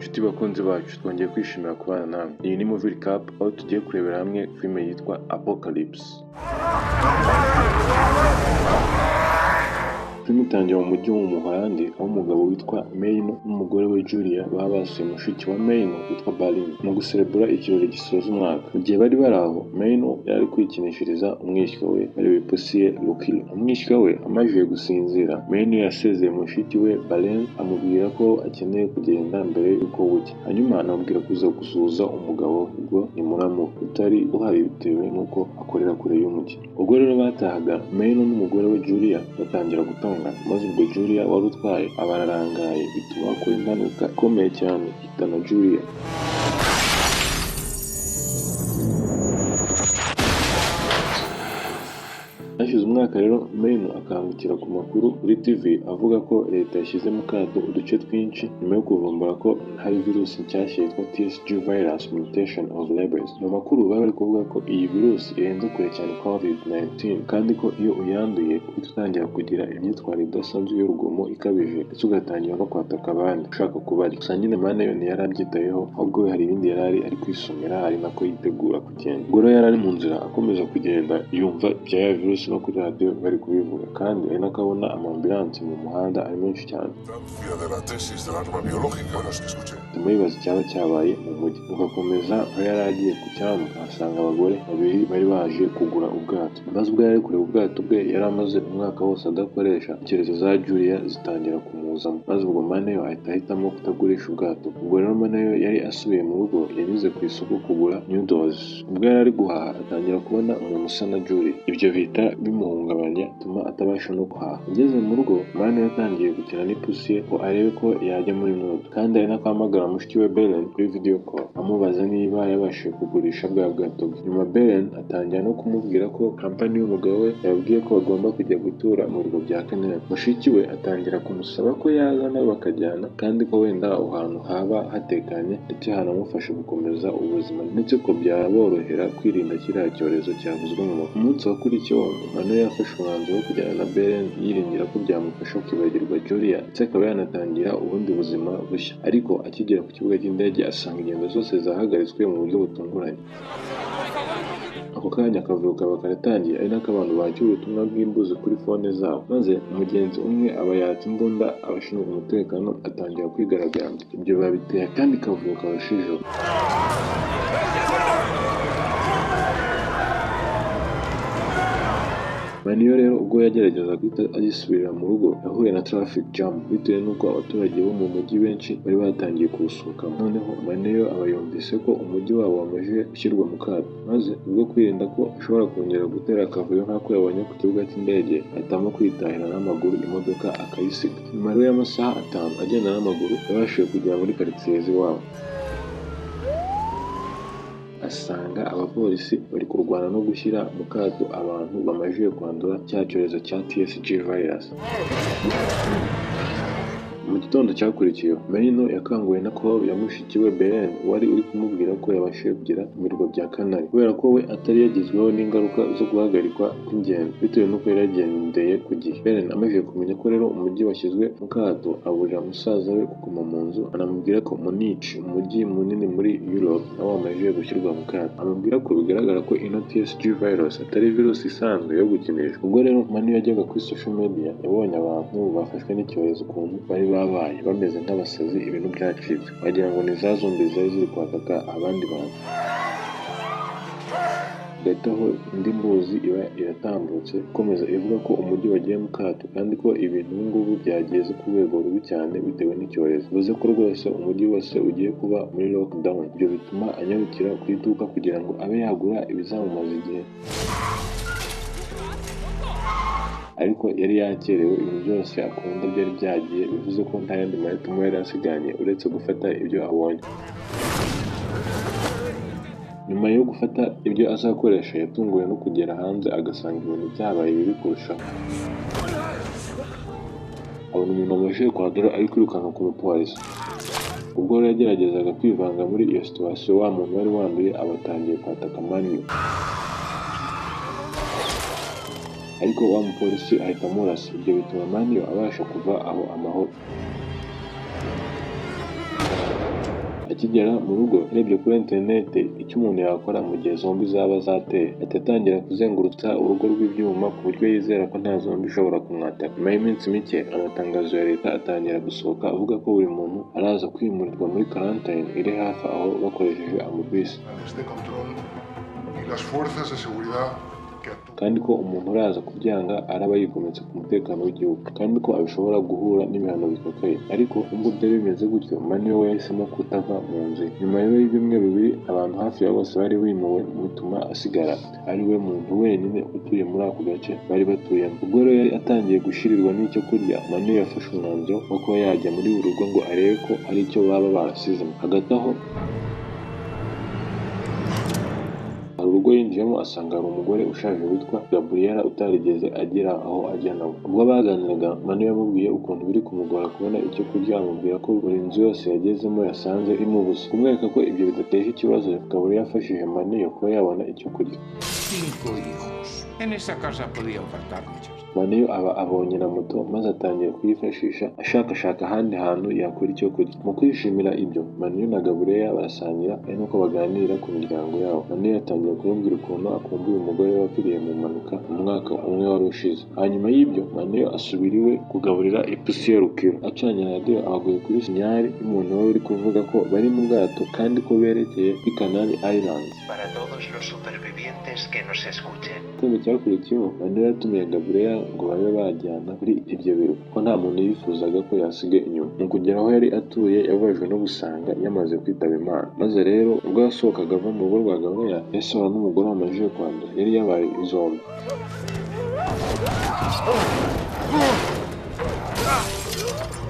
Inshuti bakunzi bacu twongeye kwishimira kubana namwe. Iyi ni Movie Recap aho tugiye kurebera hamwe filime yitwa Apocalypse. Filime itangira mu mujyi wo mu Buholandi aho umugabo witwa Meyno n'umugore we Julia baba basuye mushiki wa Meyno witwa Balin mu guserebura ikirori gisoza umwaka. Mu gihe bari aho, Meyno yari ari kwikinishiriza umwishywa we bareba ipusi ye Lucky. Umwishywa we amajije gusinzira, Meyno yasezeye mushiki we Balin amubwira ko akeneye kugenda mbere y'uko bucya. Hanyuma anamubwira kuza gusuhuza umugabo ubwo ni muramu utari uhari bitewe n'uko akorera kure y'umujyi. Ubwo rero batahaga, Meyno n'umugore we Julia batangira gutongana, maze ubwo Julia wari utwaye aba ararangaye bituma akora impanuka ikomeye cyane ihitana Julia. Hashize umwaka rero Meyno akangukira ku makuru kuri TV avuga ko leta yashyize mu kato uduce twinshi nyuma yo kuvumbura ko hari virusi nshyashya yitwa TSG virus mutation of rabies. Mu makuru bari kuvuga ko iyi virusi irenze kure cyane COVID-19 kandi ko iyo uyanduye uhita utangira kugira imyitwarire idasanzwe y'urugomo ikabije ndetse ugatangira no kwataka abandi ushaka kubarya. Gusa nyine Meyno ntiyari abyitayeho ahubwo hari ibindi yari ari kwisomera ari nako yitegura kugenda. Ubwo yari ari mu nzira akomeza kugenda yumva ibya ya virusi no kuri radio bari kubivuga kandi ari nakabona amambulanse mu muhanda ari menshi cyane. Muyibaza icyaba cyabaye mu mujyi ugakomeza aho yari agiye ku cyambu ahasanga abagore babiri bari baje kugura ubwato. Maze ubwo yari kureba ubwato bwe yari amaze umwaka wose adakoresha, intekerezo za Julia zitangira kumuzamo, maze ubwo Meyno ahitamo kutagurisha ubwato. Ubwo rero Meyno yari asubiye mu rugo yanyuze ku isoko kugura noodles. Ubwo yari ari guhaha atangira kubona umuntu usa na Julia, ibyo bihita bimuhungabanya bituma atabasha no guhaha. Ageze mu rugo Meyno yatangiye gukina n'ipusi ye ko arebe ko yajya muri nodo kandi ari nako ahamagara mushiki we Belen kuri video call amubaza niba yabashije kugurisha bwa bwato bwe. Nyuma Belen atangira no kumubwira ko kampani y'umugabo we yabwiye ko bagomba kujya gutura mu birwa bya Canada. Mushiki we atangira kumusaba ko yaza nabo bakajyana kandi ko wenda aho hantu haba hatekanye ndetse hanamufasha gukomeza ubuzima ndetse ko byaborohera kwirinda kiriya cyorezo cyavuzwe mu makuru. Umunsi wakurikiyeho Meyno yafashe umwanzuro wo kujyana na Belen yiringira ko byamufasha kwibagirwa Julia ndetse akaba yanatangira ubundi buzima bushya. Ariko akigera ku kibuga cy'indege asanga ingendo zose zahagaritswe mu buryo butunguranye. Ako kanya akavuyo kaba karatangiye ari nako abantu bakira ubutumwa bw'imbuzi kuri fone zabo, maze umugenzi umwe aba yatse imbunda abashinzwe umutekano atangira kwigaragambya. Ibyo babiteye kandi kavuyo karushijeho. Meyno rero ubwo yagerageza guhita agisubirira mu rugo yahuye na traffic jam bitewe n'uko abaturage bo mu mujyi benshi bari batangiye kuwusohokamo. Noneho Meyno aba yumvise ko umujyi wabo wamaze gushyirwa mu kato, maze ubwo kwirinda ko ashobora kongera gutera akavuyo nk'ako yabonye ku kibuga cy'indege ahitamo kwitahira n'amaguru imodoka akayisiga. Nyuma rero y'amasaha 5 agenda n'amaguru yabashije kugera muri karitsiye z'iwabo. Asanga abapolisi bari kurwana no gushyira mu kato abantu bamajije kwandura cya cyorezo cya TSG virus. Mu gitondo cyakurikiyeho Meyno yakanguwe na call ya mushiki we Belen wari uri kumubwira ko yabashije kugera mu birwa bya Canada kubera ko we atari yagizweho n'ingaruka zo guhagarikwa kw'ingendo bitewe n'uko yari yagendeye ku gihe. Belen amajije kumenya ko rero umujyi washyizwe mu kato aburira musaza we kuguma mu nzu, anamubwira ko Munich, umujyi munini muri Europe, nawo wamajije gushyirwa mu kato. Amubwira ko bigaragara ko ino TSG virus atari virusi isanzwe yo gukinisha. Ubwo rero Meyno yajyaga kuri social media yabonye abantu bafashwe n'icyorezo ukuntu bari babaye bameze nk'abasazi, ibintu byacitse wagira ngo ni za zombi zari ziri kwataka abandi bantu. Hagati aho indi mbuzi iba iratambutse ikomeza ivuga ko umujyi wagiye mu kato kandi ko ibintu ubu ngubu byageze ku rwego rubi cyane bitewe n'icyorezo. Bivuze ko rwose umujyi wose ugiye kuba muri lockdown. Ibyo bituma anyarukira ku iduka kugira ngo abe yagura ibizamumaza igihe, ariko yari yakerewe. Ibintu byose akunda byari byagiye, bivuze ko nta yandi mahitamo yari asiganye uretse gufata ibyo abonye. Nyuma yo gufata ibyo azakoresha yatunguwe no kugera hanze agasanga ibintu byabaye bibi kurushaho. Abona umuntu wamajije kwandura ari kwirukanka ku mupolisi. Ubwo yageragezaga kwivanga muri iyo situation wa muntu wari wanduye abatangiye kwataka Meyno, ariko wa mupolisi ahita amurasa. Ibyo bituma Meyno abasha kuva aho amahoro. Akigera mu rugo yarebye kuri interineti icyo umuntu yakora mu gihe zombi zaba zateye, ahita atangira kuzengurutsa urugo rw'ibyuma ku buryo yizera ko nta zombi ishobora kumwataka. Nyuma y'iminsi mike amatangazo ya leta atangira gusohoka avuga ko buri muntu araza kwimurirwa muri karantine iri hafi aho bakoresheje amabisi, kandi ko umuntu uraza kubyanga araba yigometse ku mutekano w'igihugu, kandi ko abishobora guhura n'ibihano bikakaye. Ariko nubwo byari bimeze gutyo, Mani we yahisemo kutava mu nzu. Nyuma y'ibyumweru bibiri abantu hafi ya bose bari bimuwe, bituma asigara ari we muntu wenyine utuye muri ako gace bari batuyemo. Ubwo rero yari atangiye gushirirwa n'icyo kurya, Mani yafashe umwanzuro wo kuba yajya muri buri rugo ngo arebe ko hari icyo baba barasizemo. Hagati aho hari urugo yinjiyemo asanga hari umugore ushaje witwa Gabriela utarigeze agera aho ajya nawe. Ubwo baganiraga, Mani yamubwiye ukuntu biri kumugora kubona icyo kurya, amubwira ko buri nzu yose yagezemo yasanze imubuze. Kumwereka ko ibyo bidateje ikibazo, Gabriela yafashije Mani kuba yabona icyo kurya. Mani aba abonye na moto maze atangira kuyifashisha ashakashaka ahandi hantu yakura icyo kurya. Mu kwishimira ibyo, Mani na Gabriela barasangira ari nuko baganira ku miryango yabo. Mani yatangiye kumubwira ukuntu akumbuye umugore we wapfiriye mu mpanuka mu mwaka umwe wari ushize. Hanyuma y'ibyo, Mani asubira iwe kugaburira ipusi ya Rukiro. Acanye radiyo abaguye kuri sinyari y'umuntu wari uri kuvuga ko bari mu bwato kandi ko berekeye kuri Canary Islands. Igitondo cyakurikiyeho, Mani yatumiye Gabriela ngo babe bajyana kuri ibyo biro kuko nta muntu yifuzaga ko yasiga inyuma. Mu kugera aho yari atuye, yababajwe no gusanga yamaze kwitaba Imana. Maze rero ubwo yasohokaga ava mu rugo rwa Gabriela, yasohora n'umugore wamajije kwandura yari yabaye izombi.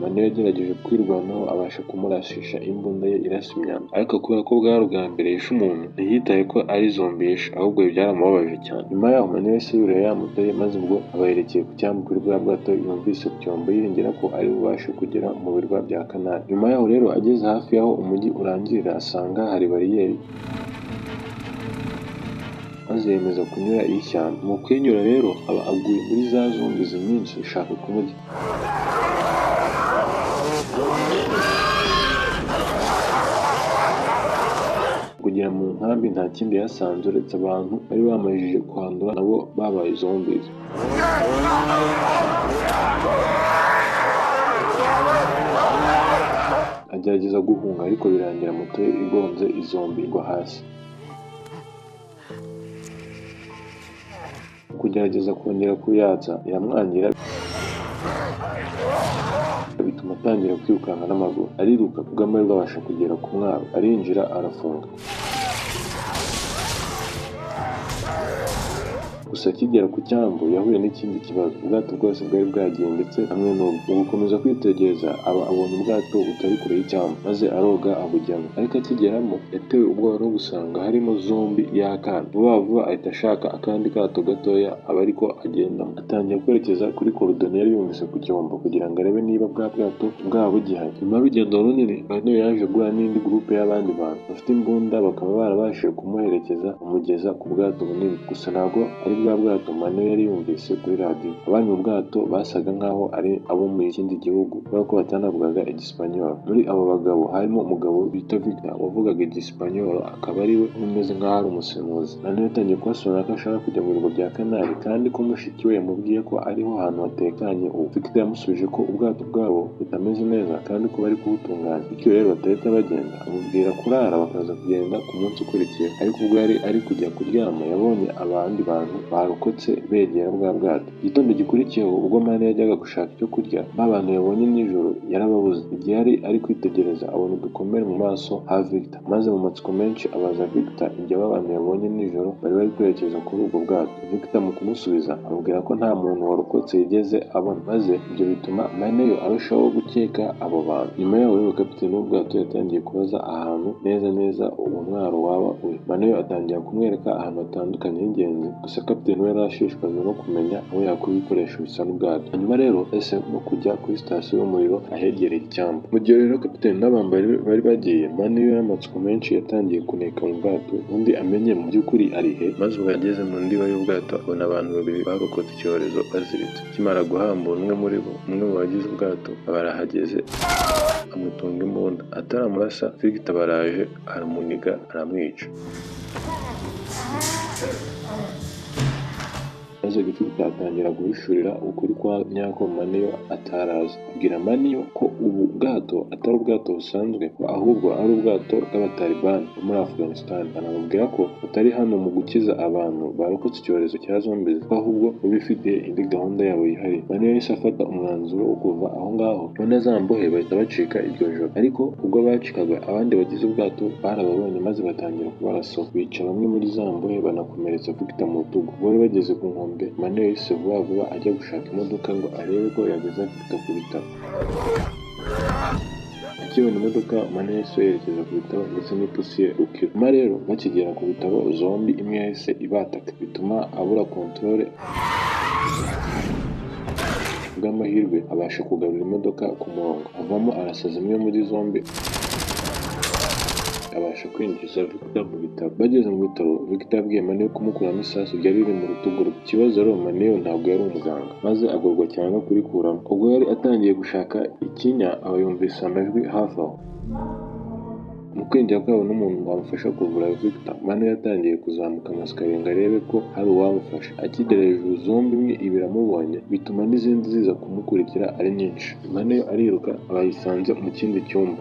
Mani yagerageje kwirwanaho abasha kumurasisha imbunda ye irasa imyanda, ariko kubera ko bwari ubwa mbere yishe umuntu ntiyitaye ko ari zombi yishe, ahubwo byaramubabaje cyane. Nyuma yaho Mani wese yuriye ya moto ye, maze ubwo abayerekeye ku cyambu kuri bwa bwato yumvise cyombo yiringira ko ari bubashe kugera mu birwa bya Canary. Nyuma yaho rero ageze hafi y'aho umujyi urangirira asanga hari bariyeri, maze yemeza kunyura iy'ishyamba. Mu kwinyura rero aba aguye muri za zombi nyinshi ishaka kumurya. Kugera mu nkambi nta kindi yasanze uretse abantu bari bamajije kwandura nabo babaye zombies. Agerageza guhunga ariko birangira moto ye igonze izombi igwa hasi. Kugerageza kongera kuyatsa iramwangira, bituma atangira kwirukanka n'amaguru. Ariruka kubw'amahirwe abasha kugera ku mwaro, arinjira arafunga. Gusa akigera ku cyambu yahuye n'ikindi kibazo. Ubwato bwose bwari bwagiye ndetse hamwe n'ubwo. Mu gukomeza kwitegereza aba abonye ubwato butari kure y'icyambu, maze aroga abujyamo. Ariko akigeramo yatewe ubwoba no gusanga harimo zombi y'akana. Vuba vuba ahita ashaka akandi kato gatoya aba ariko agendamo. Atangira kwerekeza kuri korodoneri yumvise ku cyombo kugira ngo arebe niba bwa bwato bwaba bugihari. Nyuma y'urugendo runini, Mani yaje guhura n'indi gurupe y'abandi bantu bafite imbunda, bakaba barabashije kumuherekeza bamugeza ku bwato bunini. Gusa ntabwo ari bwa bwato Mani yari yumvise kuri radiyo. Abari mu bwato basaga nkaho ari abo mu kindi gihugu kubera ko batanavugaga igisipanyolo. Muri abo bagabo harimo umugabo bita Victor wavugaga igisipanyolo, akaba ari we umeze nkaho ari umusemuzi. Mani yatangiye kubasobanurira ko ashaka kujya mu birwa bya Canary kandi ko mushiki we yamubwiye ko ariho hantu hatekanye ubu. Victor yamusubije ko ubwato bwabo butameze neza kandi ko bari kubutunganya, bityo rero batahita bagenda. Amubwira kurara bakaza kugenda ku munsi ukurikiye. Ariko ubwo yari ari kujya kuryama yabonye abandi bantu barokotse begera bwa bwato. Igitondo gikurikiyeho ubwo Mani yajyaga gushaka icyo kurya, ba bantu yabonye nijoro yarababuze. Igihe yari ari kwitegereza abona udukomere mu maso ha Victor, maze mu matsiko menshi abaza Victor ibyo aba bantu yabonye nijoro bari kwerekeza kuri ubwo bwato. Victor mu kumusubiza amubwira ko nta muntu warokotse yigeze abona, maze ibyo bituma Mani arushaho gukeka abo bantu. Nyuma yaho rero kapiteni w'ubwato yatangiye kubaza ahantu neza uwo mwaro waba uri. Mani atangira kumwereka ahantu hatandukanye h'ingenzi, gusa kapiteni we yari ashishikajwe no kumenya aho yakura ibikoresho bisa n'ubwato. Hanyuma rero ese no kujya kuri sitasiyo y'umuriro ahegereye icyambu. Mu gihe rero kapiteni n'abambari bari bagiye, Maniyo y'amatsiko menshi yatangiye kuneka mu bwato undi amenye mu by'ukuri ari he. Maze ubwo yageze mu ndiba y'ubwato abona abantu babiri barokotse icyorezo baziritse. Akimara guhambura umwe muri bo, umwe mu bagize ubwato aba arahageze amutunga imbunda. Ataramurasa, Victor baraje aramuniga aramwica. maze Victor atangira guhishurira ukuri kwa nyako Maniyo atarazi. Abwira Maniyo ko ubu bwato atari ubwato busanzwe ahubwo ari ubwato bw'abatalibani bo muri Afghanistan. Anamubwira ko batari hano mu gukiza abantu barokotse icyorezo cya zombies, ko ahubwo bifitiye indi gahunda yabo yihariye. Maniyo yahise afata umwanzuro wo kuva aho ngaho, none za mbohe bahita bacika iryo joro. Ariko ubwo bacikaga, abandi bagize ubwato barababonye maze batangira kubarasa, bica bamwe muri za mbohe banakomeretsa Victor mu rutugu. Bari bageze ku nkombe, Maniyo yahise vuba vuba ajya gushaka imodoka ngo arebe ko yageza Victor ku bitaro. Akibona imodoka, Maniyo yahise yerekeza ku bitaro ndetse n'ipusi ye Rukiro. Nyuma rero bakigera ku bitaro, zombi imwe yahise ibataka bituma abura kontorore. Bw'amahirwe abasha kugarura imodoka ku murongo, avamo arasaza imwe muri zombi abasha kwinjiza Victor mu bitaro. Bageze mu bitaro, Victor yabwiye Maniyo kumukuramo isasu ryari riri mu rutugu rwe. Ikibazo rero Maniyo ntabwo yari umuganga, maze agorwa cyane no kurikuramo. Ubwo yari atangiye gushaka ikinya, aba yumvise amajwi hafi aho. Mu kwinjira kwabo n'umuntu wamufasha kuvura Victor, Maniyo yatangiye kuzamuka amasikariye ngo arebe ko hari uwamufasha. Akigera hejuru, zombi imwe ibiramubonye bituma n'izindi ziza kumukurikira ari nyinshi. Maniyo ariruka aba yisanze mu kindi cyumba.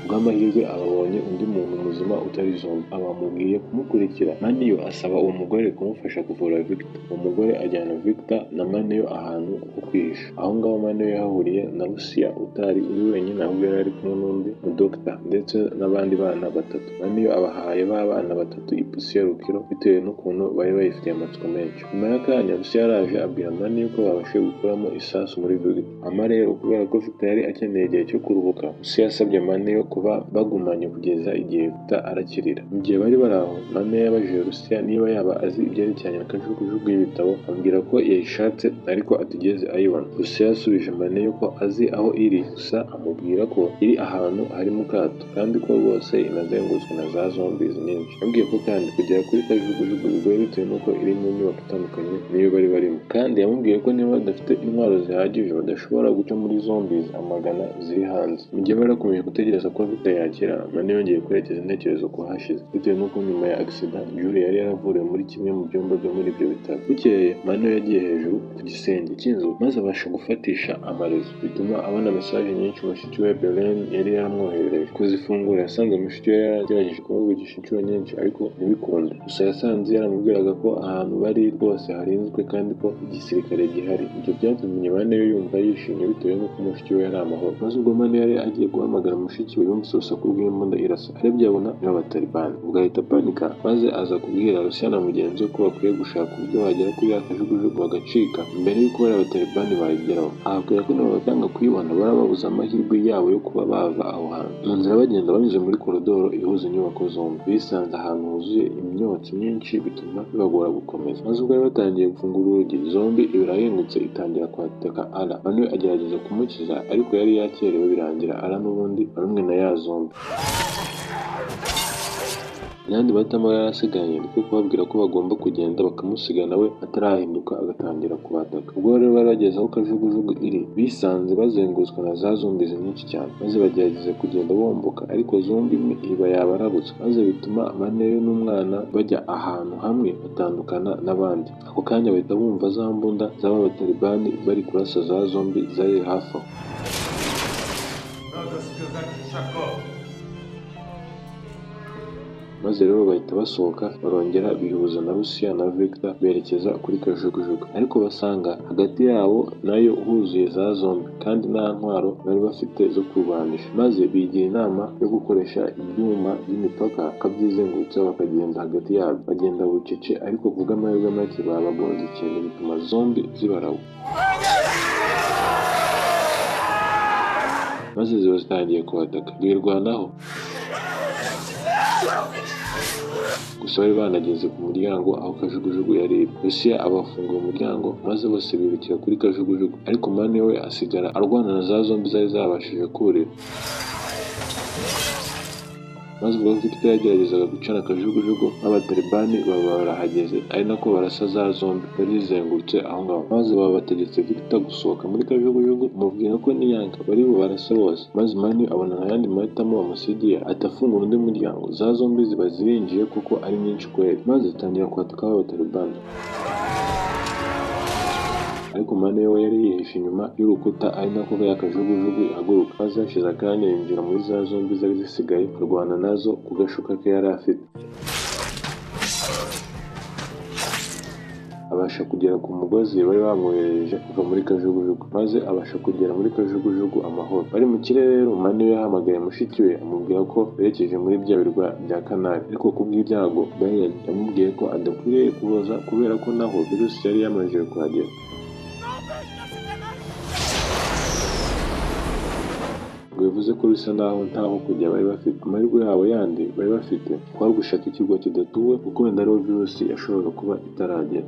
Bw'amahirwe ababonye undi muntu muzima utari zombi, abamubwiye kumukurikira. Maniyo asaba uwo mugore kumufasha kuvura Victor. Uwo mugore ajyana Victor na Maniyo ahantu ho kwihisha. Aho ngaho Maniyo yahahuriye na Lucia utari uri wenyine, ahubwo yari ari kumwe n'undi mudokita ndetse n'abandi bana batatu. Maniyo abahaye ba bana batatu ipusi ya Rukiro bitewe n'ukuntu bari bayifitiye amatsiko menshi. Nyuma y'akanya, Lucia yaraje abwira Maniyo ko babashije gukuramo isasu muri Victor. Ama rero kubera ko Victor yari akeneye igihe cyo kuruhuka, Lucia yasabye Maniyo kuba bagumanye kugeza igihe Victor arakirira. Mu gihe bari bari aho, Maniyo yabajije Lucia niba yaba azi ibyerekeranye na kajugujugu y'ibitabo, ambwira ko yayishatse ariko atigeze ayibona. Lucia yasubije Maniyo ko azi aho iri, gusa amubwira ko iri ahantu hari mu kato kandi ko rwose inazengurutswe na za zombies nyinshi. Yambwiye ko kandi kugera kuri kajugujugu bigoye bitewe n'uko iri mu nyubako itandukanye niyo bari barimo, kandi yamubwiye ko niba badafite intwaro zihagije badashobora guca muri zombies amagana ziri hanze. Mu gihe bari bakomeje gutegereza ko Victor yakira, Maniyo yongeye kwerekeza intekerezo ku hashize bitewe n'uko nyuma ya accident Julie yari yaravuriwe muri kimwe mu byumba byo muri ibyo bitaro. Bukeye Maniyo yagiye hejuru ku gisenge cy'inzu maze abasha gufatisha amarezo, bituma abona mesaje nyinshi mushiki we Belen yari yaramwoherereje. Kuzifungura yasanze mushiki we yaragerageje kumuvugisha inshuro nyinshi ariko ntibikunde. Gusa yasanze yaramubwiraga ko ahantu bari rwose harinzwe kandi ko igisirikare gihari. Ibyo byatumye Maniyo yumva yishimye bitewe n'uko mushiki we yari amahoro. Maze ubwo Maniyo yari agiye guhamagara mushiki we, yumvise urusaku rw'imbunda irasa, arebye abona ni abatalibani. Ubwo ahita apanika maze aza kubwira Lucia na mugenzi we ko bakwiye gushaka uburyo bagera kuri ya kajugujugu bagacika mbere y'uko bari abatalibani bayigeraho. Ababwira ko niba bakanga kuyibona baraba babuze amahirwe yabo yo kuba bava aho hantu. Mu nzira bagenda banyuze muri korodoro ihuza inyubako zombi, bisanze ahantu huzuye imyotsi myinshi bituma bibagora gukomeza. Maze ubwo bari batangiye gufungura urugi, zombi irahingutse itangira kwataka Ara. Maniyo agerageza kumukiza ariko yari yakerewe birangira Ara n'ubundi barumwe na ya zombi. Yandi bahitamo yari asigaye niko kubabwira ko bagomba kugenda bakamusiga nawe atarahinduka agatangira kubataka. Ubwo rero bari bageze aho kajugujugu iri, bisanze bazengurutswe na za zombies nyinshi cyane, maze bagerageza kugenda bomboka ariko zombi imwe iba yabarabutse, maze bituma Maniyo n'umwana bajya ahantu hamwe batandukana n'abandi. Ako kanya bahita bumva za mbunda z'aba batalibani bari kurasa za zombi zari hafi aho. Maze rero bahita basohoka barongera bihuza na Lucia na Victor berekeza kuri kajugujugu, ariko basanga hagati yabo nayo huzuye za zombi kandi nta ntwaro bari bafite zo kurwanisha. Maze bigira inama yo gukoresha ibyuma by'imipaka bakabyizengurutsa bakagenda hagati yabo. Bagenda bucece ariko kubw'amahirwe make babagonze ikintu bituma zombi zibarabu, maze ziba zitangiye kubataka birwanaho. gusa bari banageze ku muryango aho Kajugujugu yari iri. Lucia abafungura umuryango maze bose birukira kuri Kajugujugu, ariko Mani we asigara arwana na za zombi zari zabashije kurira. Maze ubwo Victor yageragezaga gucana Kajugujugu, n'abatalibani baba barahageze ari nako barasa za zombi barizengurutse aho ngaho, maze baba bategetse Victor gusohoka muri Kajugujugu, amubwira ko niyanga bari bubarase bose. Maze Mani abona nta yandi mahitamo bamusigiye, atafungura undi muryango. Za zombi ziba zirinjiye kuko ari nyinshi kweli, maze zitangira kwataka abatalibani, ariko Mani we yari yihishe inyuma y'urukuta ari nako ya Kajugujugu ihaguruka, maze hashize akanya yinjira muri za zombi zari zisigaye arwana nazo ku gashuka ke yari afite. Abasha kugera ku mugozi bari bamwohereje kuva muri Kajugujugu, maze abasha kugera muri Kajugujugu amahoro. Bari mu kirere rero Mani we yahamagaye mushiki we amubwira ko berekeje muri bya birwa bya Kanari, ariko kubw'ibyago Brian yamubwiye ko adakwiriye kuboza kubera ko naho virusi yari yamajije kuhagera. Ngo bivuze ko bisa naho ntaho kujya bari bafite. Amahirwe yabo yandi bari bafite kwari gushaka ikirwa kidatuwe kuko wenda ariho virusi yashoboraga kuba itaragera.